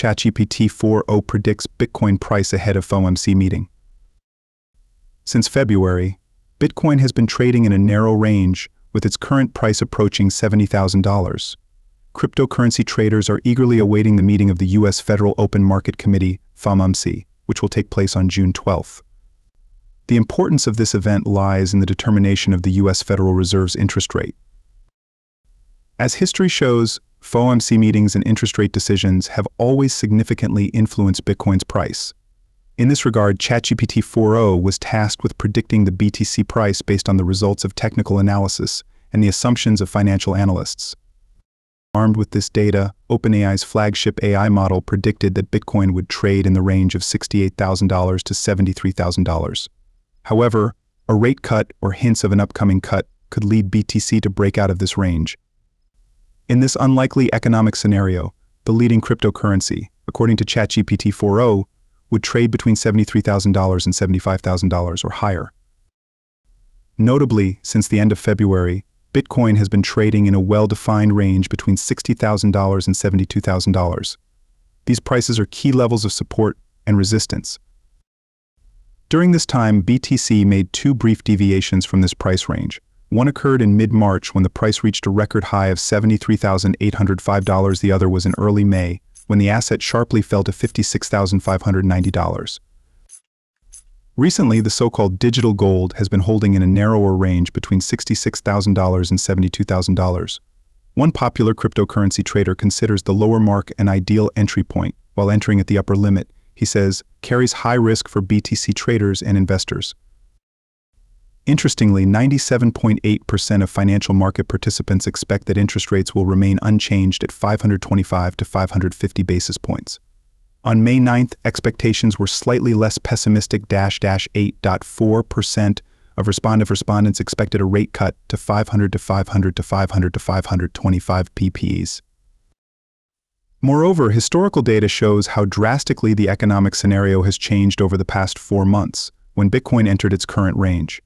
ChatGPT-4o predicts Bitcoin price ahead of FOMC meeting. Since February, Bitcoin has been trading in a narrow range, with its current price approaching $70,000. Cryptocurrency traders are eagerly awaiting the meeting of the U.S. Federal Open Market Committee, FOMC, which will take place on June 12th. The importance of this event lies in the determination of the U.S. Federal Reserve's interest rate. As history shows, FOMC meetings and interest rate decisions have always significantly influenced Bitcoin's price. In this regard, ChatGPT-4o was tasked with predicting the BTC price based on the results of technical analysis and the assumptions of financial analysts. Armed with this data, OpenAI's flagship AI model predicted that Bitcoin would trade in the range of $68,000 to $73,000. However, a rate cut or hints of an upcoming cut could lead BTC to break out of this range. In this unlikely economic scenario, the leading cryptocurrency, according to ChatGPT-4o, would trade between $73,000 and $75,000 or higher. Notably, since the end of February, Bitcoin has been trading in a well-defined range between $60,000 and $72,000. These prices are key levels of support and resistance. During this time, BTC made two brief deviations from this price range. One occurred in mid-March when the price reached a record high of $73,805. The other was in early May, when the asset sharply fell to $56,590. Recently, the so-called digital gold has been holding in a narrower range between $66,000 and $72,000. One popular cryptocurrency trader considers the lower mark an ideal entry point, while entering at the upper limit, he says, carries high risk for BTC traders and investors. Interestingly, 97.8% of financial market participants expect that interest rates will remain unchanged at 525 to 550 basis points. On May 9th, expectations were slightly less pessimistic. 8.4% of respondents expected a rate cut to 500 to 500 to 500 to 525 pp's. Moreover, historical data shows how drastically the economic scenario has changed over the past 4 months, when Bitcoin entered its current range.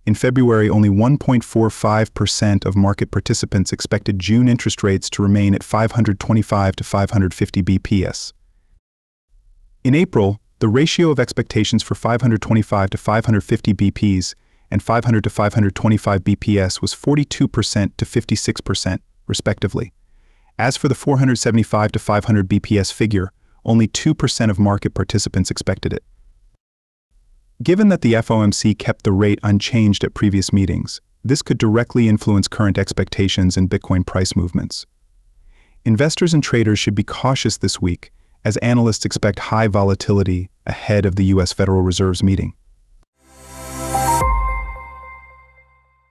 In February, only 1.45% of market participants expected June interest rates to remain at 525 to 550 bps. In April, the ratio of expectations for 525 to 550 bps and 500 to 525 bps was 42% to 56%, respectively. As for the 475 to 500 bps figure, only 2% of market participants expected it. Given that the FOMC kept the rate unchanged at previous meetings, this could directly influence current expectations and Bitcoin price movements. Investors and traders should be cautious this week, as analysts expect high volatility ahead of the U.S. Federal Reserve's meeting.